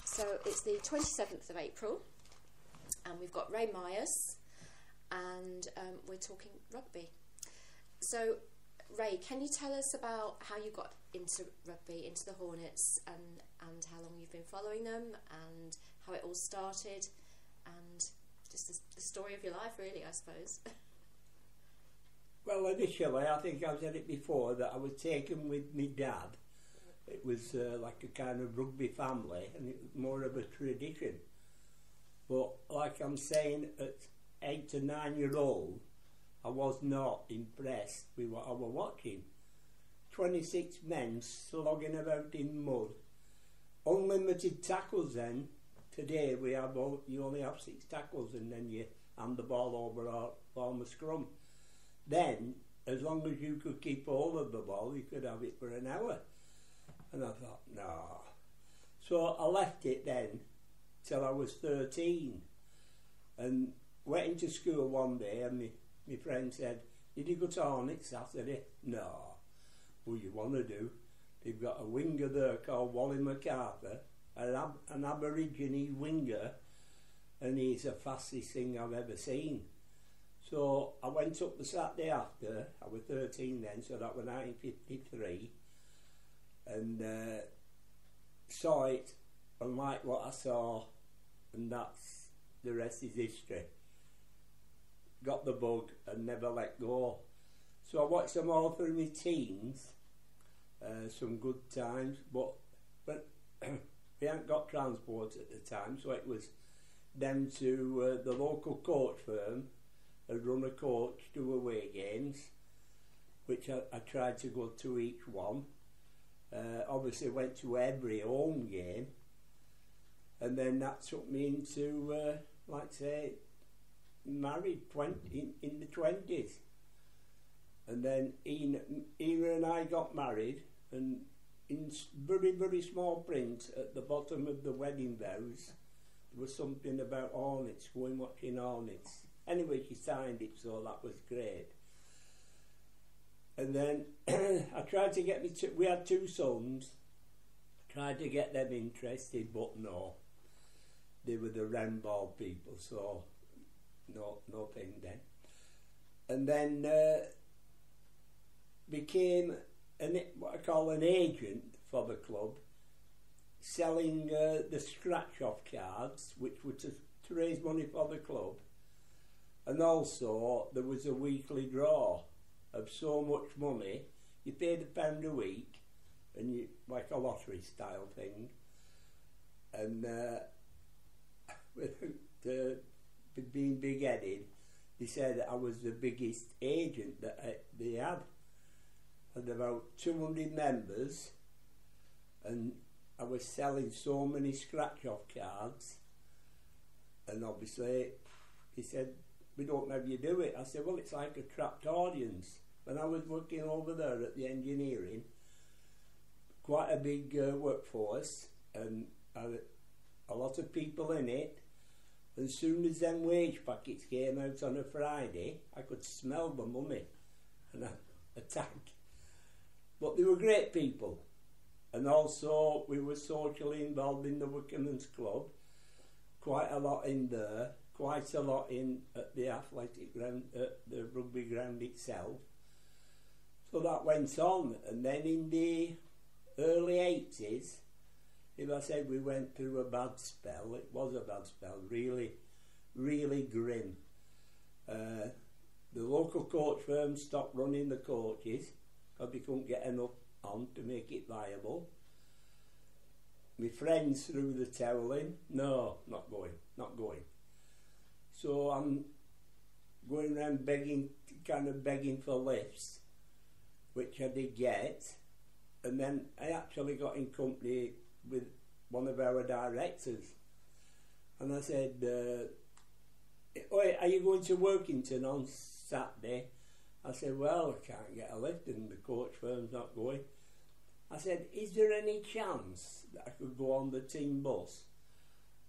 So it's the 27th of April, and we've got Ray Myers, and we're talking rugby. So, Ray, can you tell us about how you got into rugby, into the Hornets, and how long you've been following them, and how it all started, and just the story of your life, really, I suppose. Well, initially, I think I've said it before, that I was taken with my dad. It was like a kind of rugby family, and it was more of a tradition. But like I'm saying, at 8 to 9 year old, I was not impressed with what I was watching. 26 men slogging about in mud, unlimited tackles then. Today you only have 6 tackles, and then you hand the ball over or form a scrum. Then, as long as you could keep hold of the ball, you could have it for an hour. And I thought, no. So I left it then till I was 13, and went into school one day, and my friend said, "Did you go to Hornets Saturday?" "No." "What you want to do? They've got a winger there called Wally MacArthur, an Aborigine winger, and he's the fastest thing I've ever seen." So I went up the Saturday after. I was 13 then, so that was 1953, and saw it and liked what I saw, and that's the rest is history. Got the bug and never let go. So I watched them all through my teens, some good times, but we hadn't got transport at the time, so it was them to the local coach firm had run a coach to away games, which I tried to go to each one. Obviously went to every home game, and then that took me into, like say, married in the 20s, and then Ina and I got married, and in very, very small print at the bottom of the wedding vows there was something about Hornets, going watching Hornets. Anyway, she signed it, so that was great. And then I tried to get we had 2 sons, tried to get them interested, but no, they were the round ball people, so no thing then. And then became what I call an agent for the club, selling the scratch-off cards, which were to raise money for the club. And also there was a weekly draw of so much money. You paid £1 a week, and you, like a lottery style thing. And without being big-headed, they said I was the biggest agent that they had. Had about 200 members, and I was selling so many scratch-off cards. And obviously, he said, "We don't know how you do it." I said, "Well, it's like a trapped audience." When I was working over there at the engineering, quite a big workforce, and a lot of people in it. As soon as them wage packets came out on a Friday, I could smell the money and attack. But they were great people, and also we were socially involved in the Wickerman's Club, quite a lot in there, quite a lot in at the athletic ground, at the rugby ground itself. So that went on, and then in the early 80s, if I said we went through a bad spell, it was a bad spell, really, really grim. The local coach firm stopped running the coaches because they couldn't get enough on to make it viable. My friends threw the towel in. "No, not going. So I'm going around begging for lifts, which I did get, and then I actually got in company with one of our directors, and I said, "Are you going to Workington on Saturday?" I said, "Well, I can't get a lift and the coach firm's not going." I said, "Is there any chance that I could go on the team bus?"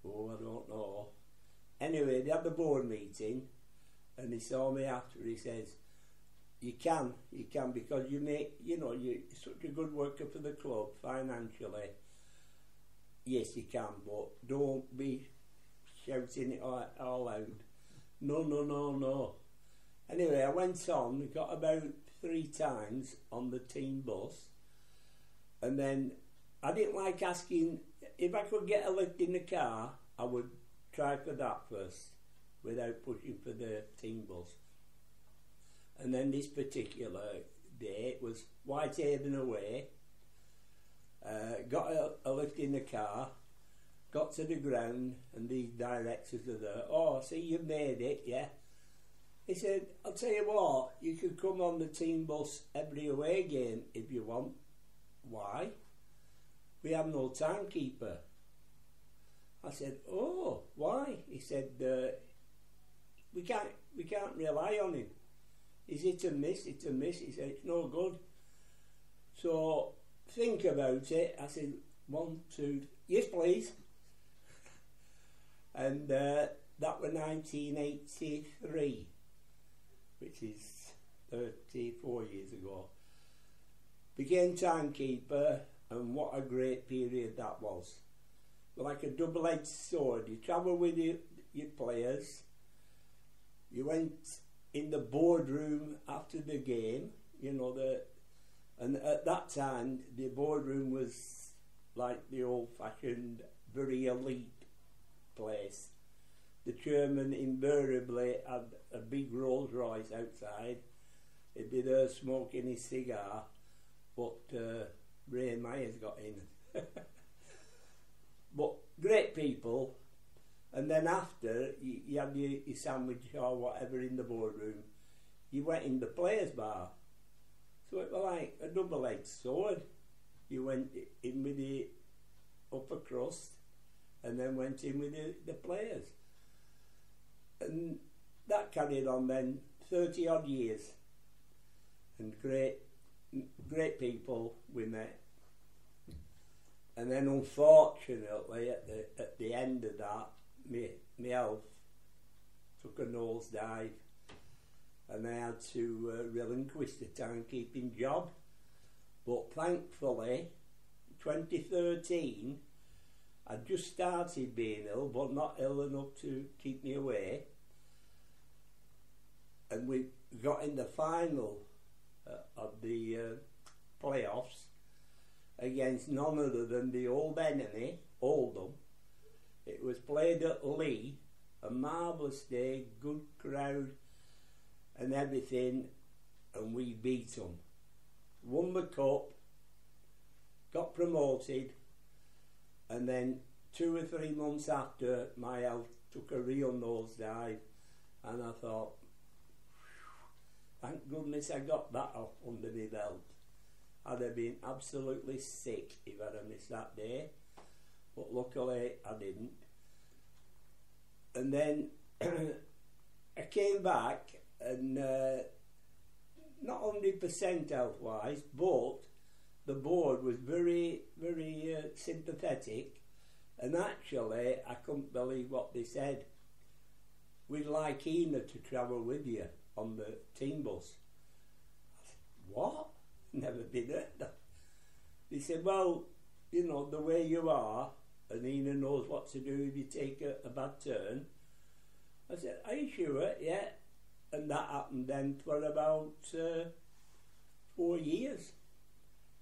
"Oh, I don't know." Anyway, they had the board meeting, and he saw me after. He says, you can because you make, you're such a good worker for the club financially. Yes, you can, but don't be shouting it all out. No. Anyway, I went on, got about 3 times on the team bus, and then I didn't like asking if I could get a lift in the car. I would try for that first without pushing for the team bus. And then this particular day, it was Whitehaven away. Got a lift in the car, got to the ground, and these directors are there. Oh, I see you've made it, yeah. He said, I'll tell you what, you could come on the team bus every away game if you want. Why? We have no timekeeper. I said, oh, why? He said, we can't rely on him. Is it a miss? It's a miss. He said, it's no good. So think about it. I said, 1, 2, yes please. And that was 1983, which is 34 years ago. Became timekeeper, and what a great period that was. Like a double-edged sword. You travel with your players. You went in the boardroom after the game, and at that time the boardroom was like the old-fashioned, very elite place. The chairman invariably had a big Rolls Royce outside. He'd be there smoking his cigar, but Ray Myers got in. But great people. And then after you had your sandwich or whatever in the boardroom, you went in the players' bar. So it was like a double-edged sword. You went in with the upper crust and then went in with the players. And that carried on then 30 odd years. And great people we met. And then unfortunately at the end of that, my health took a nosedive, and I had to relinquish the timekeeping job. But thankfully, 2013, I just started being ill, but not ill enough to keep me away. And we got in the final of the playoffs against none other than the old enemy, Oldham. It was played at Lee, a marvellous day, good crowd and everything, and we beat them. Won the cup, got promoted, and then 2 or 3 months after, my health took a real nosedive, and I thought, thank goodness I got that off under my belt. I'd have been absolutely sick if I'd have missed that day, but luckily I didn't. And then I came back, and not 100% health-wise, but the board was very, very sympathetic, and actually I couldn't believe what they said. We'd like Ina to travel with you on the team bus. I said, what? Never been heard of. They said, well, the way you are, and Ina knows what to do if you take a bad turn. I said, are you sure? Yeah. And that happened then for about 4 years.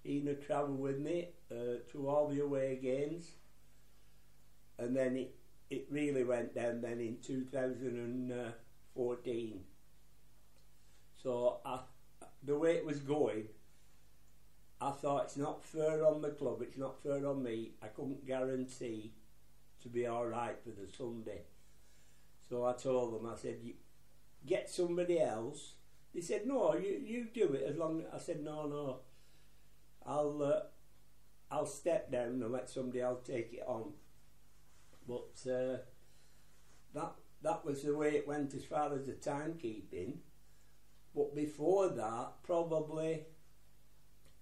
Ina travelled with me to all the away games, and then it really went down then in 2014. So the way it was going, I thought, it's not fair on the club, it's not fair on me. I couldn't guarantee to be alright for the Sunday. So I told them, I said, get somebody else. They said, no, you do it as long as... I said, no, I'll step down and let somebody else take it on. But that was the way it went as far as the timekeeping. But before that, probably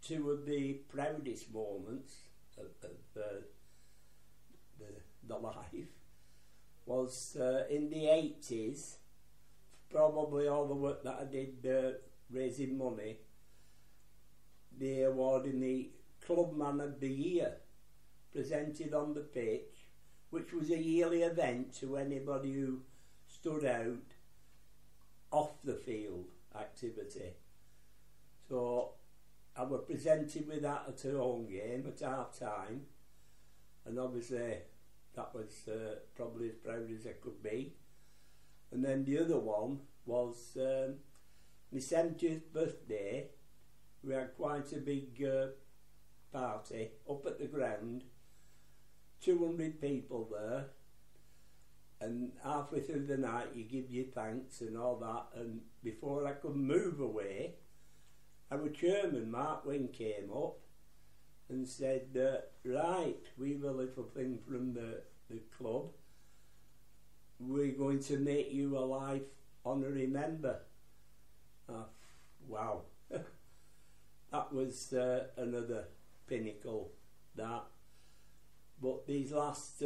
2 of the proudest moments of the life was in the 80s. Probably all the work that I did raising money, they awarded me Clubman of the Year, presented on the pitch, which was a yearly event to anybody who stood out off the field activity. So I was presented with that at a home game at half time, and obviously that was probably as proud as I could be. And then the other one was my 70th birthday. We had quite a big party up at the ground, 200 people there, and halfway through the night you give your thanks and all that, and before I could move away, our chairman Mark Wynne came up and said, right, we've a little thing from the club, we're going to make you a life honorary member. Wow. That was another pinnacle, that. But these last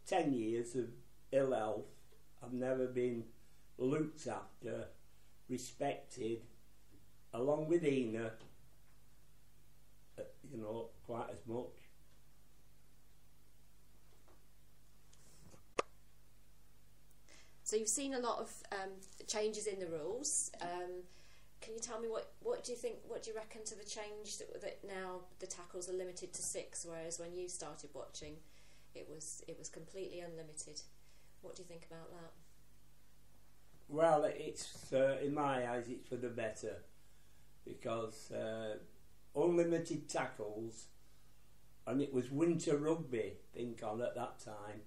10 years of ill health, I've never been looked after, respected, along with Ina, you know, quite as much. So you've seen a lot of changes in the rules. Can you tell me what do you think? What do you reckon to the change that now the tackles are limited to 6, whereas when you started watching, it was completely unlimited? What do you think about that? Well, it's in my eyes, it's for the better, because unlimited tackles, and it was winter rugby, think on at that time,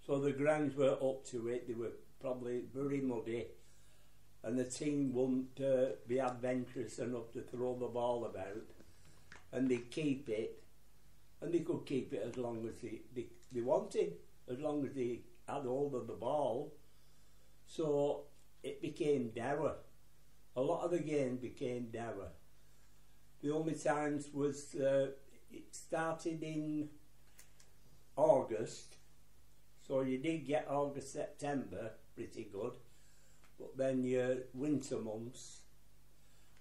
so the grounds were up to it. They were probably very muddy, and the team wouldn't be adventurous enough to throw the ball about, and they'd keep it, and they could keep it as long as they wanted, as long as they had hold of the ball. So it became dour. A lot of the game became dour. The only times was it started in August, so you did get August, September pretty good, but then your winter months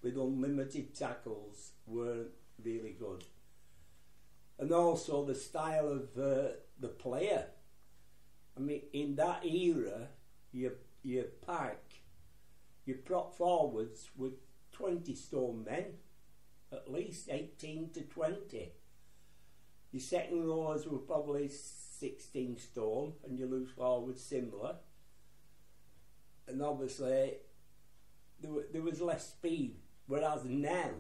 with unlimited tackles weren't really good. And also the style of the player. I mean, in that era, your prop forwards were 20 stone men, at least 18 to 20. Your second rowers were probably 16 stone, and your loose forwards similar. And obviously there was less speed, whereas now,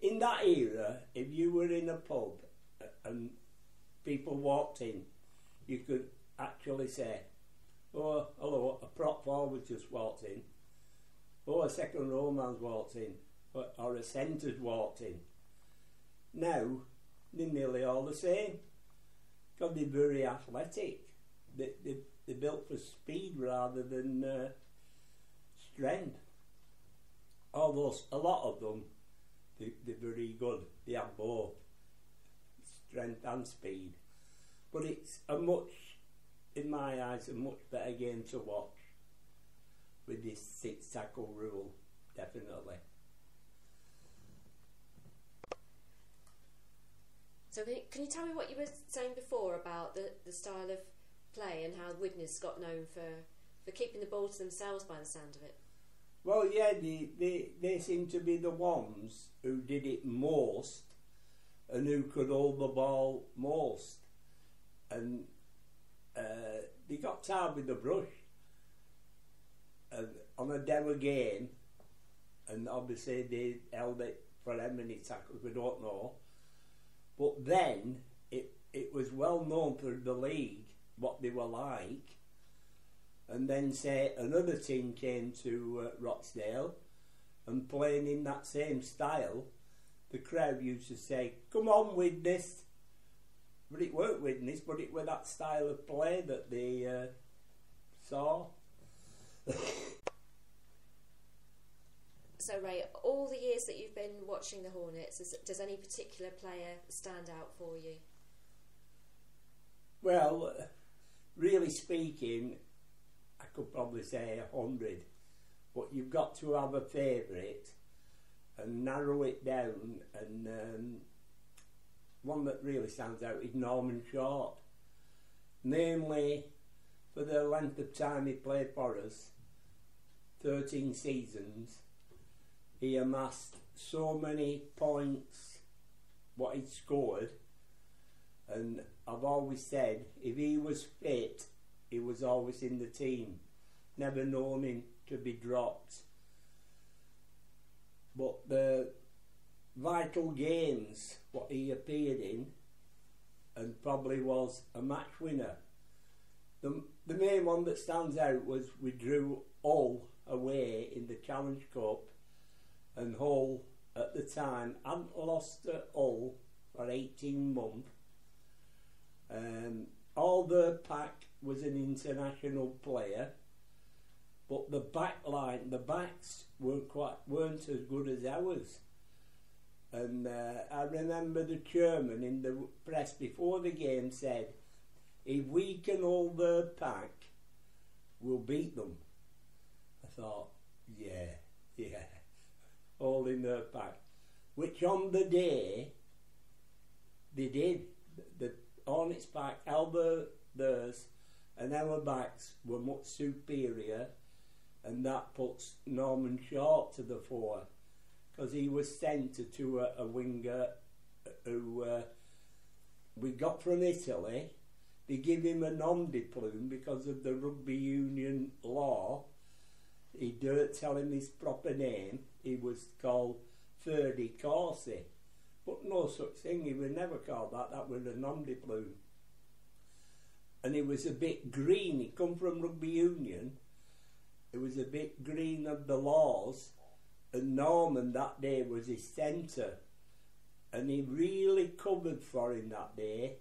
in that era, if you were in a pub and people walked in, you could actually say, oh, hello, a prop forward just walked in, oh, a second row man's walked in, or a centre's walked in. Now they're nearly all the same, because they're very athletic. They're built for speed rather than strength. Although a lot of them, they're very good. They have both strength and speed. But it's in my eyes, a much better game to watch with this 6 tackle rule, definitely. So can you tell me what you were saying before about the style of play and how Widnes got known for keeping the ball to themselves by the sound of it? Well, yeah, they seem to be the ones who did it most and who could hold the ball most. And they got tired with the brush on a demo game, and obviously they held it for how many tackles, we don't know. But then it was well known through the league what they were like, and then say another team came to Rochdale and playing in that same style, the crowd used to say, come on Widnes. But it weren't Widnes, but it was that style of play that they saw. So Ray, all the years that you've been watching the Hornets, does any particular player stand out for you? Well, really speaking, I could probably say 100, but you've got to have a favourite and narrow it down, and one that really stands out is Norman Short. Namely, for the length of time he played for us, 13 seasons, he amassed so many points, what he scored, and I've always said if he was fit, he was always in the team. Never known him to be dropped. But the vital games what he appeared in, and probably was a match winner. The main one that stands out was we drew Hull away in the Challenge Cup, and Hull at the time hadn't lost to Hull for 18 months. All the pack was an international player, but the back line, the backs weren't as good as ours. And I remember the chairman in the press before the game said, if we can hold their pack, we'll beat them. I thought, yeah, holding their pack. Which on the day, they did. The Hornets pack held theirs, and our backs were much superior, and that puts Norman Short to the fore, because he was centre to a winger who we got from Italy. They give him a non-diplome because of the rugby union law. He didn't tell him his proper name. He was called Ferdy Corsi, but no such thing. He was never called that. That was a non-diplome. And he was a bit green. He come from rugby union. It was a bit green of the laws, and Norman that day was his centre, and he really covered for him that day.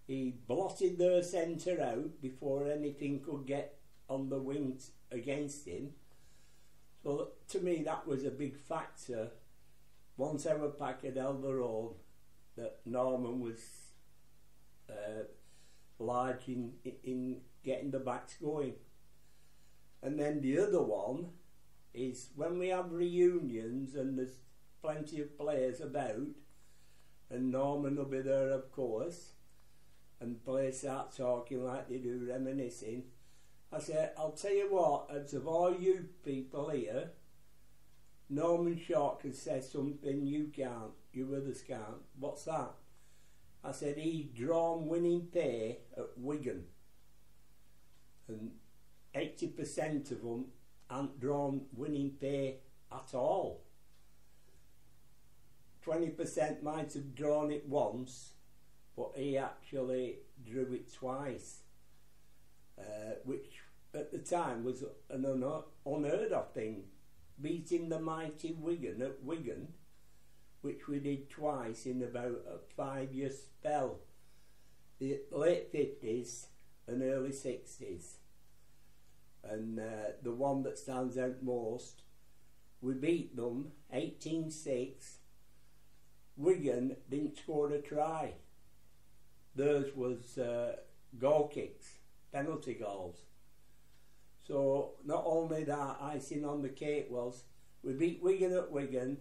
He blotted their centre out before anything could get on the wings against him. So to me that was a big factor. Once our pack had held their own, that Norman was large in getting the backs going. And then the other one is when we have reunions and there's plenty of players about, and Norman will be there of course, and players start talking like they do, reminiscing. I said, I'll tell you what, out of all you people here, Norman Short can say something you can't, you others can't. What's that? I said, he drawn winning pay at Wigan, and 80% of them hadn't drawn winning pay at all. 20% might have drawn it once, but he actually drew it twice, which at the time was an unheard of thing. Beating the mighty Wigan at Wigan, which we did twice in about a 5-year spell, the late 50s and early 60s. And the one that stands out most, we beat them 18-6. Wigan didn't score a try. Theirs was goal kicks, penalty goals. So not only that, icing on the cake was we beat Wigan at Wigan.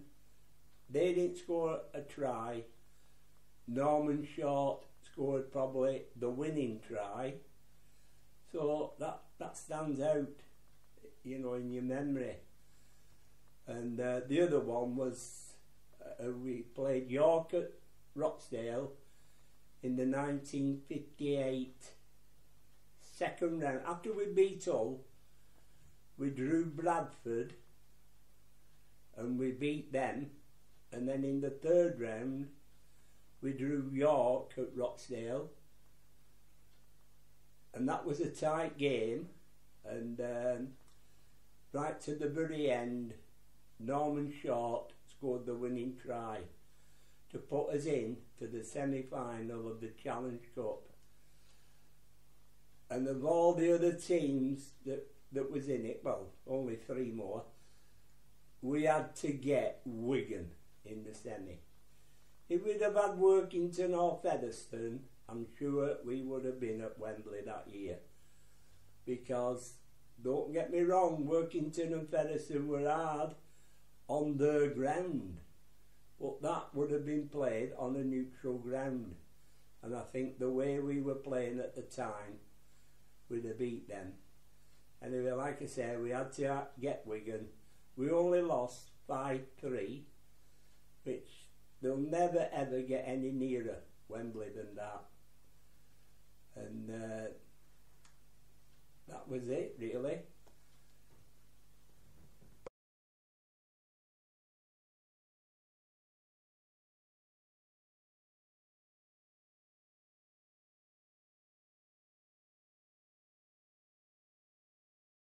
They didn't score a try. Norman Short scored probably the winning try. So that stands out, you know, in your memory. And the other one was we played York at Rochdale in the 1958 second round. After we beat Hull, we drew Bradford and we beat them, and then in the third round we drew York at Rochdale, and that was a tight game, and right to the very end Norman Short scored the winning try to put us in to the semi-final of the Challenge Cup. And of all the other teams that was in it, well, only 3 more, we had to get Wigan in the semi. If we'd have had Workington or Featherstone, I'm sure we would have been at Wembley that year, because don't get me wrong, Workington and Ferriston were hard on their ground, but that would have been played on a neutral ground, and I think the way we were playing at the time, we'd have beat them. Anyway, like I say, we had to get Wigan. We only lost 5-3, which they'll never ever get any nearer Wembley than that. And that was it, really.